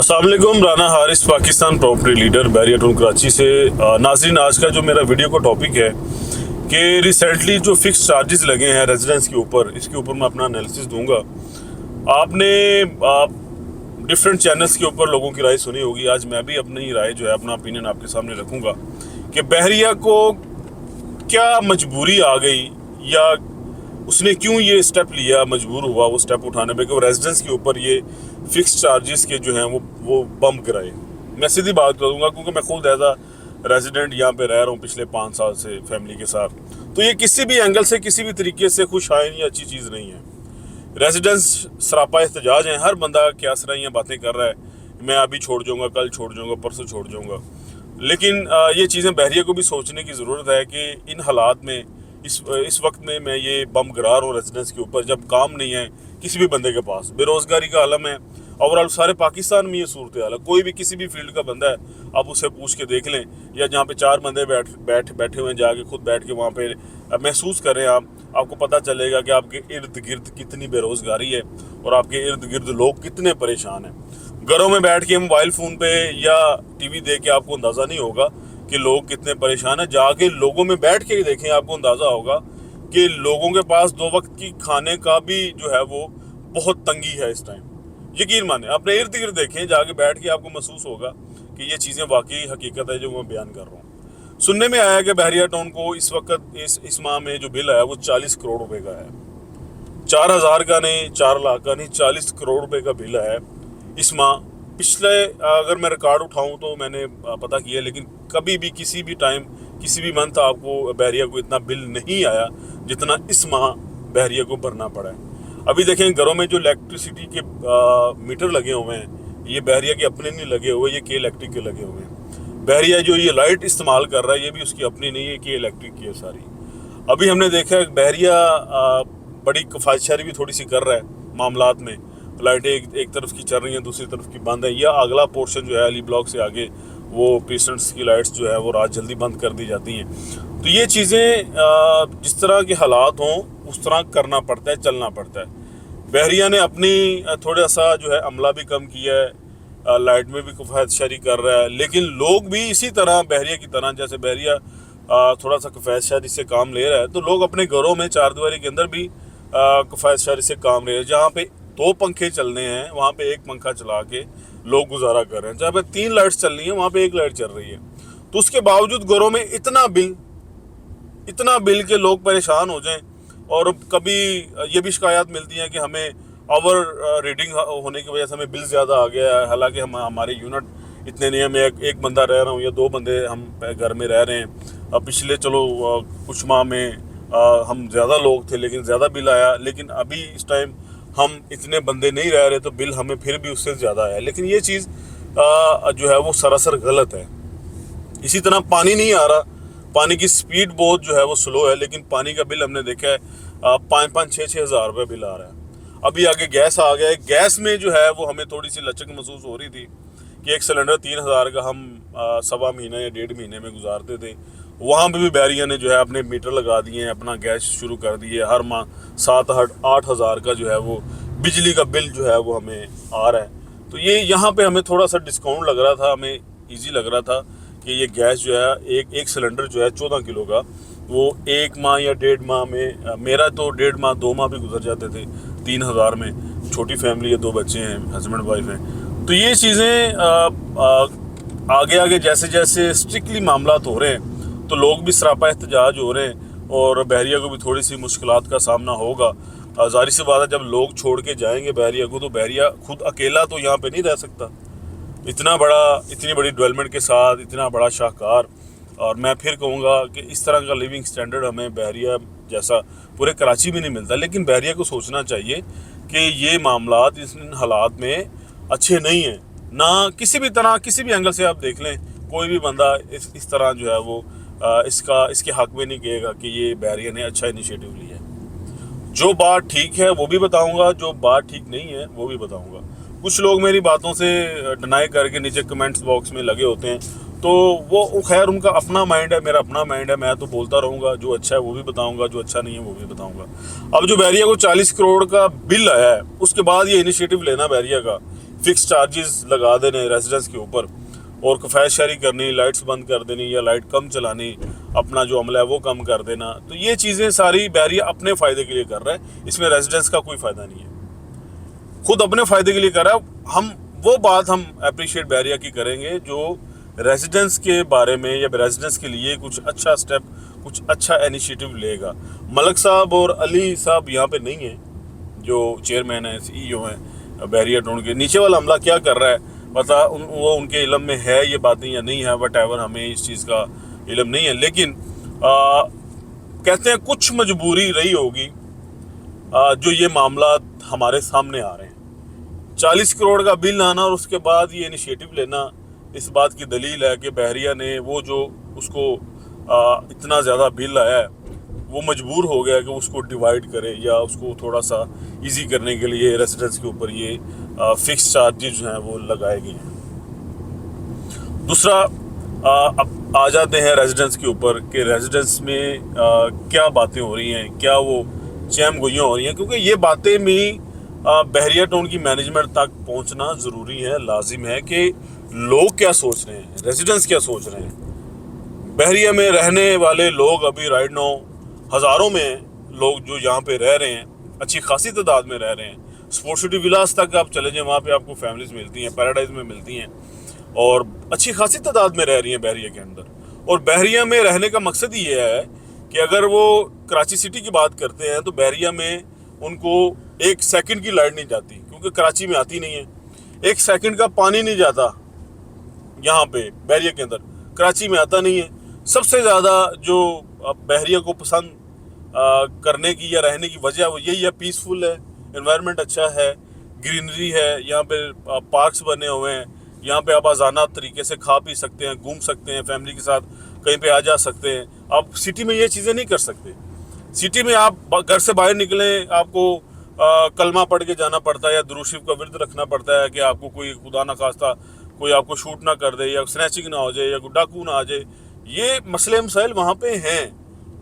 अस्सलाम वालेकुम। Rana Haris, Pakistan property leader, Bahria town Karachi से। नाज़रीन, आज का जो मेरा वीडियो का टॉपिक है कि रिसेंटली जो फिक्स चार्जेस लगे हैं रेजिडेंस के ऊपर, इसके ऊपर मैं अपना एनालिसिस दूंगा। आपने डिफरेंट चैनल्स के ऊपर लोगों की राय सुनी होगी। आज मैं भी अपनी राय जो है, अपना ओपिनियन आपके सामने रखूंगा कि बहरिया को क्या मजबूरी आ गई या उसने क्यों ये स्टेप लिया, मजबूर हुआ वो स्टेप उठाने पे कि वो रेजिडेंस के ऊपर ये फिक्स चार्जेस के जो हैं वो बम्प कराए। मैं सीधी बात करूँगा क्योंकि मैं खुद एज अ रेजिडेंट यहाँ पे रह रहा हूँ पिछले 5 साल से फैमिली के साथ। तो ये किसी भी एंगल से, किसी भी तरीके से खुश आइन या अच्छी चीज़ नहीं है। रेजिडेंस सरापा एहतजाज है। हर बंदा क्या सराइयाँ बातें कर रहा है, मैं अभी छोड़ जाऊँगा, कल छोड़ जाऊँगा, परसों छोड़ जाऊँगा। लेकिन ये चीज़ें बहरिया को भी सोचने की ज़रूरत है कि इन हालात में, इस वक्त में मैं ये बम गिरा रहा हूँ रेजिडेंस के ऊपर, जब काम नहीं है किसी भी बंदे के पास, बेरोज़गारी का आलम है। ओवरऑल सारे पाकिस्तान में ये सूरत हाल है। कोई भी किसी भी फील्ड का बंदा है, आप उससे पूछ के देख लें, या जहाँ पे 4 बंदे बैठे हुए हैं, जाके खुद बैठ के वहाँ पे महसूस करें आपको पता चलेगा कि आपके इर्द गिर्द कितनी बेरोज़गारी है और आपके इर्द गिर्द लोग कितने परेशान हैं। घरों में बैठ के मोबाइल फ़ोन पे या टीवी देख के आपको अंदाज़ा नहीं होगा कि लोग कितने परेशान हैं। जाके लोगों में बैठ के देखें, आपको अंदाज़ा होगा कि लोगों के पास 2 वक्त की खाने का भी जो है वो बहुत तंगी है इस टाइम। यकीन माने, अपने इर्द गिर्द देखें, जाके बैठ के आपको महसूस होगा कि ये चीज़ें वाकई हकीकत है जो मैं बयान कर रहा हूँ। सुनने में आया कि बहरिया टाउन को इस वक्त इस माह में जो बिल आया वो 40 करोड़ रुपए का है। 4,000 का नहीं, 4 लाख का नहीं, 40 करोड़ रुपए का बिल है इस माह। पिछले अगर मैं रिकॉर्ड उठाऊं तो मैंने पता किया, लेकिन कभी भी किसी भी टाइम, किसी भी मंथ आपको बहरिया को इतना बिल नहीं आया जितना इस माह बहरिया को भरना पड़ा है। अभी देखें, घरों में जो इलेक्ट्रिसिटी के मीटर लगे हुए हैं, ये बहरिया के अपने नहीं लगे हुए, ये के इलेक्ट्रिक के लगे हुए हैं। बहरिया जो ये लाइट इस्तेमाल कर रहा है, ये भी उसकी अपनी नहीं है, के इलेक्ट्रिक की है सारी। अभी हमने देखा है बहरिया बड़ी किफायतशारी भी थोड़ी सी कर रहा है मामलात में। लाइटें एक तरफ की चल रही हैं, दूसरी तरफ की बंद है, या अगला पोर्शन जो है अली ब्लॉक से आगे वो पेशेंट्स की लाइट्स जो है वो रात जल्दी बंद कर दी जाती हैं। तो ये चीज़ें जिस तरह के हालात हों उस तरह करना पड़ता है, चलना पड़ता है। बहरिया ने अपनी थोड़ा सा जो है अमला भी कम किया है, लाइट में भी किफायतशारी कर रहा है, लेकिन लोग भी इसी तरह बहरिया की तरह, जैसे बहरिया थोड़ा सा किफायतशारी से काम ले रहा है, तो लोग अपने घरों में चारदीवारी के अंदर भी किफायतशारी से काम ले रहे हैं। जहाँ पे 2 पंखे चलने हैं वहाँ पे 1 पंखा चला के लोग गुजारा कर रहे हैं। जहाँ पे 3 लाइट्स चल रही हैं वहाँ पे 1 लाइट चल रही है। तो उसके बावजूद घरों में इतना बिल के लोग परेशान हो जाएं। और कभी ये भी शिकायत मिलती है कि हमें ओवर रीडिंग होने की वजह से हमें बिल ज़्यादा आ गया है, हालांकि हमारे यूनिट इतने नहीं है। मैं एक बंदा रह रहा हूँ या 2 बंदे हम घर में रह रहे हैं। पिछले कुछ माह में हम ज़्यादा लोग थे लेकिन ज़्यादा बिल आया, लेकिन अभी इस टाइम हम इतने बंदे नहीं रह रहे तो बिल हमें फिर भी उससे ज़्यादा आया। लेकिन ये चीज़ जो है वो सरासर गलत है। इसी तरह पानी नहीं आ रहा, पानी की स्पीड बहुत जो है वो स्लो है, लेकिन पानी का बिल हमने देखा है 5-5, 6-6 हज़ार रुपये बिल आ रहा है। अभी आगे गैस आ गया है। गैस में जो है वो हमें थोड़ी सी लचक महसूस हो रही थी कि एक सिलेंडर 3,000 का हम 1.25 महीने या 1.5 महीने में गुजारते थे। वहाँ पे भी बहरिया ने जो है अपने मीटर लगा दिए हैं, अपना गैस शुरू कर दिए। हर माह 7-8 हज़ार का जो है वो बिजली का बिल जो है वो हमें आ रहा है। तो ये यहाँ पे हमें थोड़ा सा डिस्काउंट लग रहा था, हमें ईजी लग रहा था कि ये गैस जो है एक सिलेंडर जो है 14 किलो का, वो 1 माह या 1.5 माह में, मेरा तो 1.5 माह 2 माह भी गुजर जाते थे 3,000 में। छोटी फैमिली है, 2 बच्चे हैं, हस्बैंड वाइफ हैं। तो ये चीज़ें आगे आगे जैसे जैसे स्ट्रिक्टली मामला हो रहे हैं तो लोग भी सरापा एहतजाज हो रहे हैं और बहरिया को भी थोड़ी सी मुश्किलात का सामना होगा। ज़ाहिर सी बात है, जब लोग छोड़ के जाएंगे बहरिया को तो बहरिया खुद अकेला तो यहाँ पे नहीं रह सकता। इतनी बड़ी डेवलपमेंट के साथ, इतना बड़ा शाहकार, और मैं फिर कहूँगा कि इस तरह का लिविंग स्टैंडर्ड हमें बहरिया जैसा पूरे कराची में नहीं मिलता। लेकिन बहरिया को सोचना चाहिए कि ये मामलात इन हालात में अच्छे नहीं हैं। ना किसी भी तरह, किसी भी एंगल से आप देख लें, कोई भी बंदा इस तरह जो है वो इसके हक में नहीं कहेगा कि ये बहरिया ने अच्छा इनिशिएटिव लिया है। जो बात ठीक है वो भी बताऊंगा, जो बात ठीक नहीं है वो भी बताऊंगा। कुछ लोग मेरी बातों से डिनाई करके नीचे कमेंट्स बॉक्स में लगे होते हैं, तो वो खैर उनका अपना माइंड है, मेरा अपना माइंड है। मैं तो बोलता रहूँगा, जो अच्छा है वो भी बताऊँगा, जो अच्छा नहीं है वो भी बताऊँगा। अब जो बहरिया को 40 करोड़ का बिल आया है, उसके बाद ये इनिशिएटिव लेना बहरिया का फिक्स चार्जेस लगा देने रेजिडेंस के ऊपर और कफायत शारी करनी, लाइट्स बंद कर देनी या लाइट कम चलानी, अपना जो अमला है वो कम कर देना, तो ये चीज़ें सारी बहरिया अपने फ़ायदे के लिए कर रहा है। इसमें रेजिडेंस का कोई फ़ायदा नहीं है, खुद अपने फ़ायदे के लिए कर रहा है। हम वो बात हम अप्रिशिएट बहरिया की करेंगे जो रेजिडेंस के बारे में या रेजिडेंस के लिए कुछ अच्छा स्टेप, कुछ अच्छा इनिशिएटिव लेगा। मलक साहब और अली साहब यहाँ पे नहीं है, जो चेयरमैन है, CEO हैं बहरिया टाउन के। नीचे वाला अमला क्या कर रहा है पता वो उनके इल्म में है ये बातें या नहीं है, वट एवर, हमें इस चीज़ का इल्म नहीं है। लेकिन कहते हैं कुछ मजबूरी रही होगी जो ये मामला हमारे सामने आ रहे हैं। 40 करोड़ का बिल आना और उसके बाद ये इनिशिएटिव लेना इस बात की दलील है कि बहरिया ने वो जो उसको इतना ज़्यादा बिल आया है वो मजबूर हो गया कि उसको डिवाइड करे या उसको थोड़ा सा इजी करने के लिए रेसिडेंट्स के ऊपर ये फिक्स चार्जेस जो हैं वो लगाए गए हैं। दूसरा अब आ जाते हैं रेजिडेंस के ऊपर कि रेजिडेंस में क्या बातें हो रही हैं, क्या वो चैम गोइयाँ हो रही हैं, क्योंकि ये बातें भी बहरिया टाउन की मैनेजमेंट तक पहुंचना ज़रूरी है, लाजिम है कि लोग क्या सोच रहे हैं, रेजिडेंट्स क्या सोच रहे हैं। बहरिया में रहने वाले लोग अभी राइट नाउ हज़ारों में लोग जो यहाँ पे रह रहे हैं, अच्छी खासी तादाद में रह रहे हैं। स्पोर्ट्स सिटी विलास तक आप चले जाएँ, वहाँ पे आपको फैमिलीज़ मिलती हैं, पैराडाइज में मिलती हैं और अच्छी खासी तादाद में रह रही हैं बहरिया के अंदर। और बहरिया में रहने का मकसद ये है कि अगर वो कराची सिटी की बात करते हैं तो बहरिया में उनको 1 सेकंड की लाइट नहीं जाती, क्योंकि कराची में आती नहीं है। 1 सेकंड का पानी नहीं जाता यहाँ पे बहरिया के अंदर, कराची में आता नहीं है। सबसे ज़्यादा जो बहरिया को पसंद करने की या रहने की वजह वो यही है, पीसफुल है, एनवायरनमेंट अच्छा है, ग्रीनरी है, यहाँ पे पार्क्स बने हुए हैं, यहाँ पे आप आज़ाना तरीके से खा पी सकते हैं, घूम सकते हैं, फैमिली के साथ कहीं पे आ जा सकते हैं। आप सिटी में ये चीज़ें नहीं कर सकते। सिटी में आप घर से बाहर निकलें, आपको कलमा पढ़ के जाना पड़ता है या दुरूद शरीफ का विर्द रखना पड़ता है कि आपको कोई खुदा ना खास्ता कोई आपको शूट ना कर दे या स्नैचिंग ना हो जाए या कोई डाकू ना आ जाए। ये मसले मसाइल वहाँ पे हैं,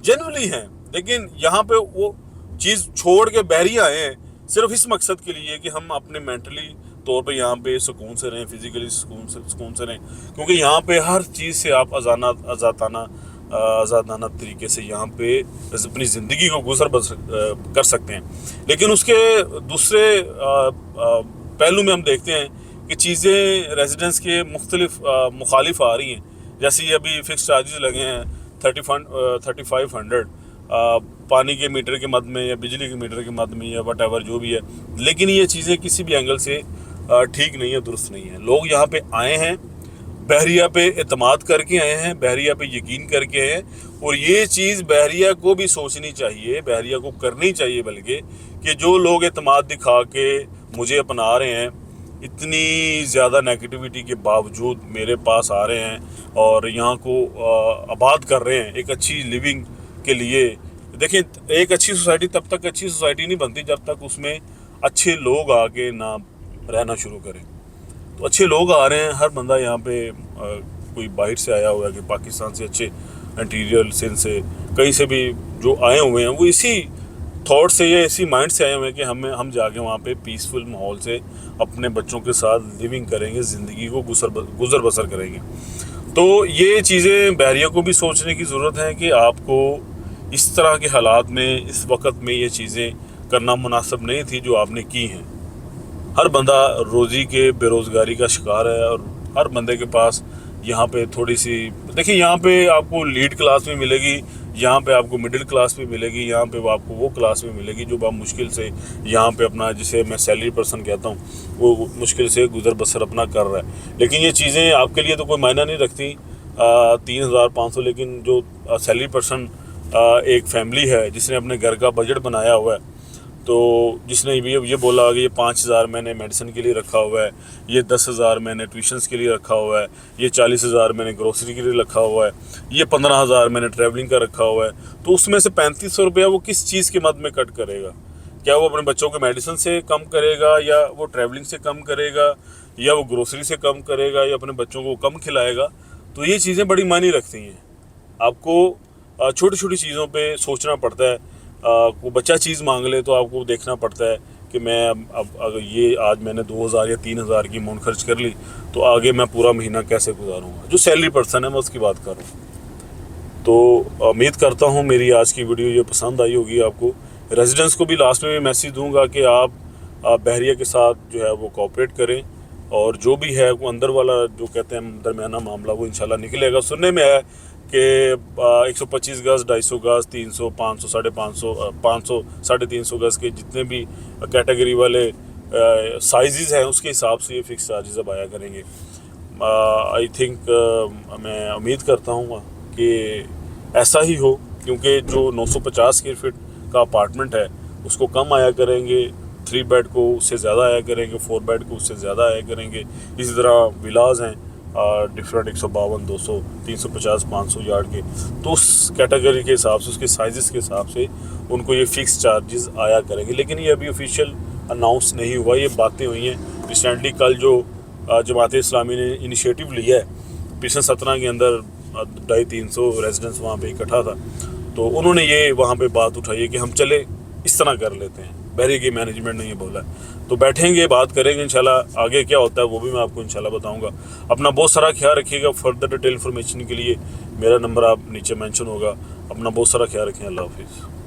जनरली हैं, लेकिन यहाँ पे वो चीज़ छोड़ के बहरिया आए हैं सिर्फ इस मकसद के लिए कि हम अपने मेंटली तौर पे यहाँ पे सुकून से रहें, फिजिकली सुकून से रहें, क्योंकि यहाँ पे हर चीज़ से आप आज़ादाना तरीके से यहाँ पे अपनी ज़िंदगी को गुजर बसर कर सकते हैं। लेकिन उसके दूसरे पहलू में हम देखते हैं कि चीज़ें रेजिडेंस के मुख्तलिफ मुखालिफ आ रही हैं। जैसे ये अभी फिक्स चार्जेस लगे हैं 3500 पानी के मीटर के मद में या बिजली के मीटर के मद में या वट एवर जो भी है। लेकिन ये चीज़ें किसी भी एंगल से ठीक नहीं है, दुरुस्त नहीं है। लोग यहाँ पे आए हैं, बहरिया पे एतमाद करके आए हैं, बहरिया पे यकीन करके आए हैं, और ये चीज़ बहरिया को भी सोचनी चाहिए, बहरिया को करनी चाहिए बल्कि, कि जो लोग एतमाद दिखा के मुझे अपना रहे हैं, इतनी ज़्यादा नेगेटिविटी के बावजूद मेरे पास आ रहे हैं और यहाँ को आबाद कर रहे हैं एक अच्छी लिविंग के लिए। देखिए, एक अच्छी सोसाइटी तब तक अच्छी सोसाइटी नहीं बनती जब तक उसमें अच्छे लोग आके ना रहना शुरू करें। तो अच्छे लोग आ रहे हैं, हर बंदा यहाँ पे कोई बाहर से आया हुआ है कि पाकिस्तान से, अच्छे इंटीरियर सिंध से, कहीं से भी जो आए हुए हैं वो इसी थॉट से या इसी माइंड से आए हुए हैं कि हम जाके वहाँ पे पीसफुल माहौल से अपने बच्चों के साथ लिविंग करेंगे, ज़िंदगी को गुजर बसर करेंगे। तो ये चीज़ें बहरिया को भी सोचने की ज़रूरत है कि आपको इस तरह के हालात में, इस वक्त में ये चीज़ें करना मुनासिब नहीं थी जो आपने की हैं। हर बंदा रोज़ी के बेरोज़गारी का शिकार है और हर बंदे के पास यहाँ पे थोड़ी सी, देखिए यहाँ पे आपको लीड क्लास में मिलेगी, यहाँ पे आपको मिडिल क्लास में मिलेगी, यहाँ पे आपको वो क्लास में मिलेगी जो बहुत मुश्किल से यहाँ पे अपना, जिसे मैं सैलरी पर्सन कहता हूँ, वो मुश्किल से गुजर बसर अपना कर रहा है। लेकिन ये चीज़ें आपके लिए तो कोई मायना नहीं रखती 3500, लेकिन जो सैलरी पर्सन एक फैमिली है जिसने अपने घर का बजट बनाया हुआ है, तो जिसने ये बोला कि ये 5000 मैंने मेडिसिन के लिए रखा हुआ है, ये 10,000 मैंने ट्यूशन्स के लिए रखा हुआ है, ये 40,000 मैंने ग्रोसरी के लिए रखा हुआ है, ये 15,000 मैंने ट्रैवलिंग का रखा हुआ है, तो उसमें से 3500 रुपया वो किस चीज़ के मद में कट करेगा? क्या वो अपने बच्चों के मेडिसिन से कम करेगा, या वो ट्रैवलिंग से कम करेगा, या वो ग्रोसरी से कम करेगा, या अपने बच्चों को कम खिलाएगा? तो ये चीज़ें बड़ी मायने रखती हैं। आपको छोटी छोटी चीज़ों पे सोचना पड़ता है। कोई बच्चा चीज़ मांग ले तो आपको देखना पड़ता है कि मैं अब अगर ये आज मैंने 2000 या 3000 की अमाउंट खर्च कर ली तो आगे मैं पूरा महीना कैसे गुजारूंगा। जो सैलरी पर्सन है मैं उसकी बात कर रहा हूँ। तो उम्मीद करता हूँ मेरी आज की वीडियो ये पसंद आई होगी आपको। रेजिडेंट्स को भी लास्ट में मैसेज दूंगा कि आप बहरिया के साथ जो है वो कोऑपरेट करें, और जो भी है वो अंदर वाला जो कहते हैं दरमियाना मामला वो इंशाल्लाह निकलेगा। सुनने में है कि 125 गज, 250 गज, 300, 500, 550, 500, 350 गज के जितने भी कैटेगरी वाले साइजेस हैं उसके हिसाब से ये फिक्स चार्जेस अब आया करेंगे। आई थिंक मैं उम्मीद करता हूँ कि ऐसा ही हो, क्योंकि जो 950 स्क्वायर फीट का अपार्टमेंट है उसको कम आया करेंगे, 3 बेड को उससे ज़्यादा आया करेंगे, 4 बेड को उससे ज़्यादा आया करेंगे। इसी तरह विलाज हैं डिफरेंट 152, 200, 350, 500 यार्ड के, तो उस कैटेगरी के हिसाब से उसके साइज़ के हिसाब से उनको ये फ़िक्स चार्जेस आया करेंगे। लेकिन ये अभी ऑफिशियल अनाउंस नहीं हुआ, ये बातें हुई हैं रिसेंटली। कल जो जमात इस्लामी ने इनिशिएटिव लिया है, पिछले 17 के अंदर 250-300 रेजिडेंट्स वहाँ पे इकट्ठा था, तो उन्होंने ये वहाँ पे बात उठाई है कि हम चले इस तरह कर लेते हैं। बहरिया की मैनेजमेंट ने ये बोला है, तो बैठेंगे बात करेंगे इंशाल्लाह। आगे क्या होता है वो भी मैं आपको इंशाल्लाह बताऊंगा। अपना बहुत सारा ख्याल रखिएगा। फर्दर डिटेल इन्फॉर्मेशन के लिए मेरा नंबर आप नीचे मेंशन होगा। अपना बहुत सारा ख्याल रखें। अल्लाह हाफिज़।